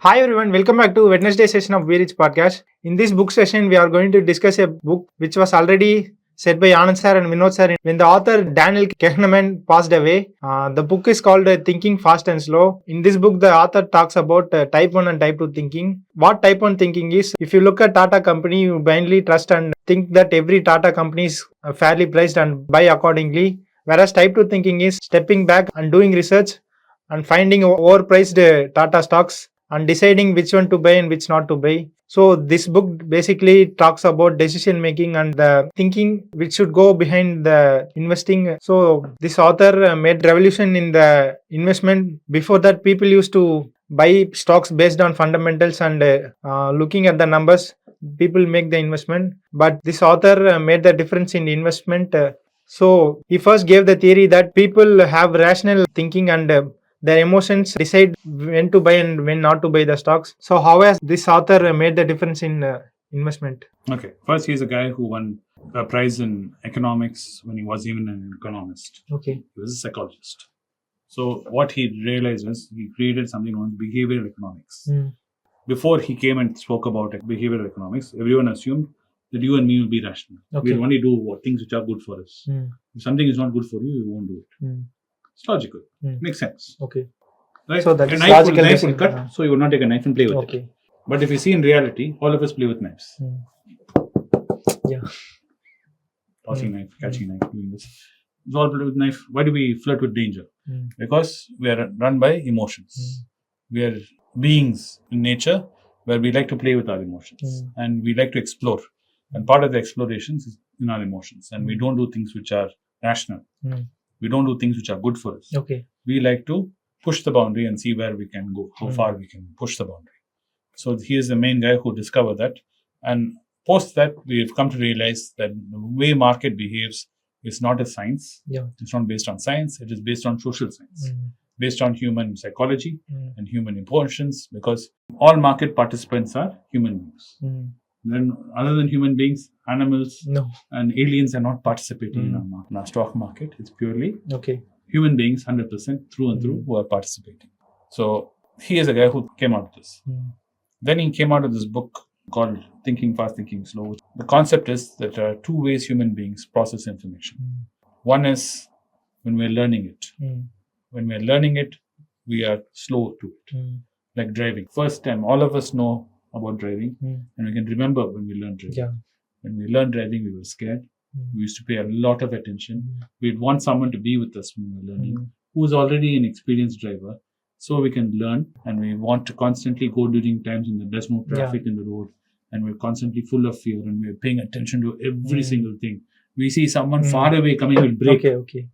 Hi everyone, welcome back to Wednesday session of We Rich podcast. In this book session, we are going to discuss a book which was already said by Anand sir and Vinod sir when the author Daniel Kahneman passed away. The book is called Thinking Fast and Slow. In this book, the author talks about type 1 and type 2 thinking. What type 1 thinking is, if you look at Tata company, you blindly trust and think that every Tata company is fairly priced and buy accordingly. Whereas type 2 thinking is stepping back and doing research and finding overpriced Tata stocks and deciding which one to buy and which not to buy. So this book basically talks about decision making and the thinking which should go behind the investing. So this author made revolution in the investment. Before that, people used to buy stocks based on fundamentals and looking at the numbers, people make the investment. But this author made the difference in investment. So he first gave the theory that people have rational thinking and their emotions decide when to buy and when not to buy the stocks. So how has this author made the difference in investment? Okay. First, he's a guy who won a prize in economics when he was even an economist. Okay. He was a psychologist. So what he realized was he created something known as behavioral economics. Before he came and spoke about behavioral economics, everyone assumed that you and me will be rational. Okay. We'll only do things which are good for us. If something is not good for you, you won't do it. It's logical. Makes sense. Okay. Right? So that a is knife logical will thinking. cut, so you will not take a knife and play with Okay. it. But if you see in reality, all of us play with knives. Yeah. Tossing knife, catching knife, doing this. It's all play with knife. Why do we flirt with danger? Because we are run by emotions. We are beings in nature where we like to play with our emotions and we like to explore. And part of the explorations is in our emotions. And we don't do things which are rational. We don't do things which are good for us. Okay. We like to push the boundary and see where we can go, how far we can push the boundary. So he is the main guy who discovered that. And post that, we have come to realize that the way market behaves is not a science. Yeah. It's not based on science. It is based on social science, based on human psychology and human emotions, because all market participants are human beings. Then, other than human beings, animals and aliens are not participating in our stock market. It's purely human beings, 100% through and through, who are participating. So he is a guy who came out of this. Then he came out of this book called Thinking Fast, Thinking Slow. The concept is that there are two ways human beings process information. One is when we're learning it. When we're learning it, we are slow to it. Like driving. First time, all of us know about driving, and we can remember when we learned driving. Yeah. When we learned driving, we were scared. We used to pay a lot of attention. We'd want someone to be with us when we were learning, who's already an experienced driver, so we can learn. And we want to constantly go during times when there's no traffic in the road, and we're constantly full of fear, and we're paying attention to every single thing. We see someone far away coming, we'll brake. Okay.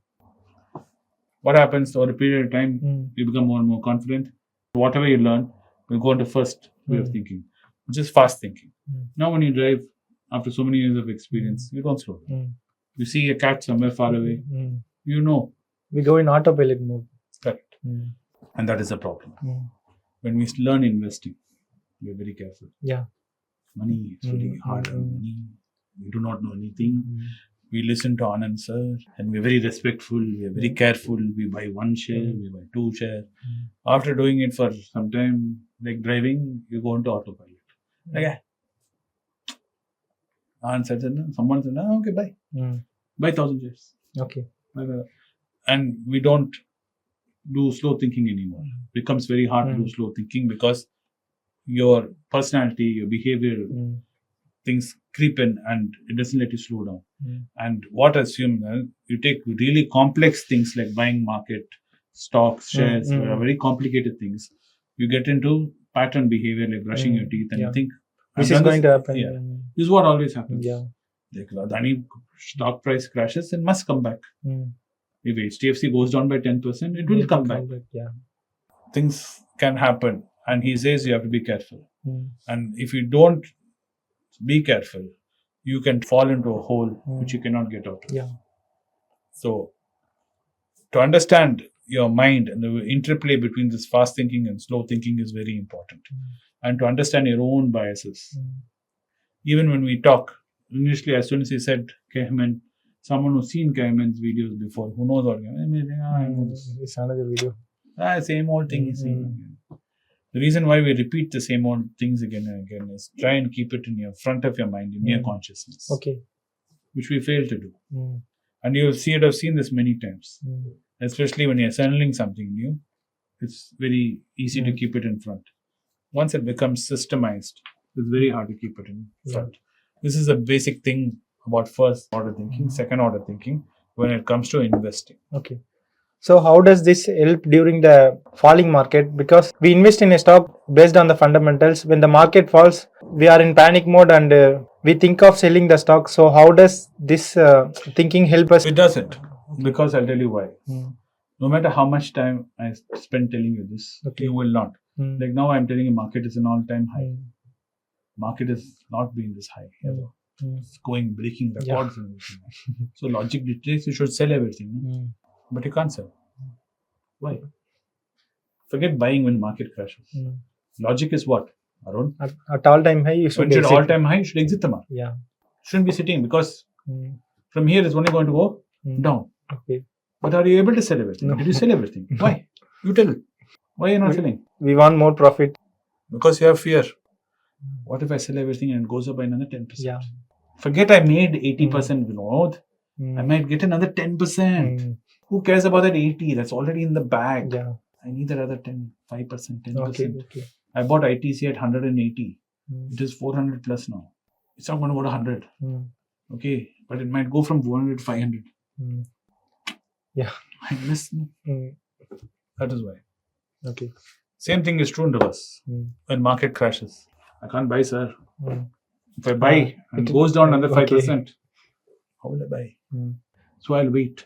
What happens over a period of time? You become more and more confident. Whatever you learn will go into first way of thinking, which is fast thinking. Now, when you drive, after so many years of experience, you don't slow down. You see a cat somewhere far away, you know. We go in autopilot mode. Correct. And that is a problem. When we learn investing, we are very careful. Yeah. Money is really hard earned money. We do not know anything. We listen to Anand sir and we're very respectful. We are very careful. We buy one share, we buy two shares. After doing it for some time, like driving, you go into autopilot. Okay. And said, someone said, okay, buy. Buy 1,000 shares. Okay. And we don't do slow thinking anymore. It becomes very hard to do slow thinking because your personality, your behavior, things creep in and it doesn't let you slow down. And what I assume, you take really complex things like buying market, stocks, shares, that are very complicated things. You get into pattern behavior like brushing your teeth and you think, this is going to happen. Yeah. This is what always happens. Yeah. Like Adani stock price crashes, it must come back. If HDFC goes down by 10%, it will come back. Yeah. Things can happen. And he says you have to be careful. And if you don't be careful, you can fall into a hole which you cannot get out of. Yeah. So, to understand your mind and the interplay between this fast thinking and slow thinking is very important. And to understand your own biases. Even when we talk, initially as soon as he said Kahneman, someone who's seen Kahneman's videos before, who knows what Kahneman, I know this. It's another video. Same old thing he's saying. The reason why we repeat the same old things again and again is try and keep it in your front of your mind, in your consciousness, Okay. which we fail to do. Mm. And you'll see it, I've seen this many times, Mm. especially when you're selling something new. It's very easy to keep it in front. Once it becomes systemized, it's very hard to keep it in front. This is a basic thing about first order thinking, second order thinking when it comes to investing. Okay. So how does this help during the falling market? Because we invest in a stock based on the fundamentals. When the market falls, we are in panic mode and we think of selling the stock. So how does this thinking help us? It doesn't, because I'll tell you why. Mm. No matter how much time I spend telling you this, you will not. Like now I'm telling you market is an all-time high. Market has not been this high ever. It's breaking records and everything. So logic dictates you should sell everything. No? But you can't sell. Why? Forget buying when market crashes. Logic is what, Arun? At all-time high, you should When should exit. all-time high, you should exit the market. Yeah. Shouldn't be sitting, because from here it's only going to go down. Okay. But are you able to sell everything? No. Did you sell everything? Why? You tell. Why are you not selling? We want more profit. Because you have fear. What if I sell everything and it goes up by another 10%? Yeah. Forget I made 80%, Vinod. I might get another 10%. Who cares about that 80? That's already in the bag. Yeah. I need that other 10, 5%, 10%. Okay. I bought ITC at 180. It is 400 plus now. It's not going to go to 100. Okay. But it might go from 400 to 500. Yeah. I miss. That is why. Okay. Same thing is true in reverse. When market crashes, I can't buy, sir. If I buy and it goes down another 5%, how will I buy? So I'll wait.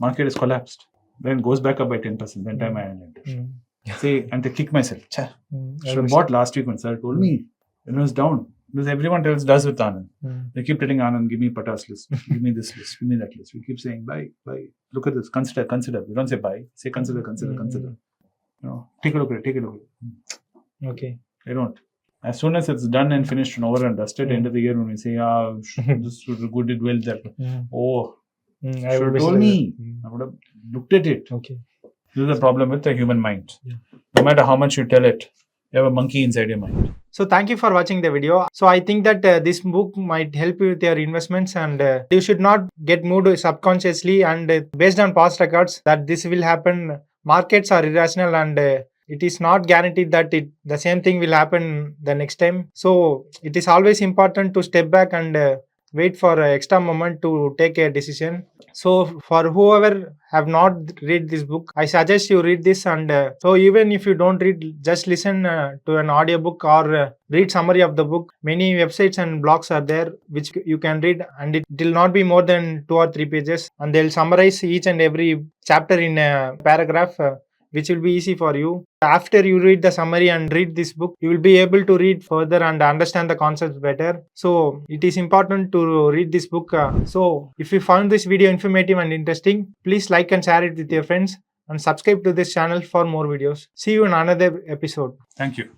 Market is collapsed. Then it goes back up by 10%. Then time I enter. Say, and to kick myself. Should have bought last week when sir told me. When it was down. Because everyone else does with Anand. They keep telling Anand, give me Patas list, give me this list, give me that list. We keep saying, buy. Look at this, consider. We don't say buy. Say consider. You know, take a look at it. Okay. They don't. As soon as it's done and finished and over and dusted, end of the year when we say, this was good, did well there. I should have told me. I would have looked at it. Okay. This is the problem with the human mind. No matter how much you tell it, you have a monkey inside your mind. So thank you for watching the video. So I think that this book might help you with your investments, and you should not get moved subconsciously and based on past records that this will happen. Markets are irrational, and it is not guaranteed that the same thing will happen the next time. So it is always important to step back and wait for an extra moment to take a decision. So for whoever have not read this book, I suggest you read this, and so even if you don't read, just listen to an audiobook or read summary of the book. Many websites and blogs are there which you can read, and it will not be more than 2 or 3 pages, and they'll summarize each and every chapter in a paragraph, which will be easy for you. After you read the summary and read this book, you will be able to read further and understand the concepts better. So it is important to read this book. So if you found this video informative and interesting, please like and share it with your friends and subscribe to this channel for more videos. See you in another episode. Thank you.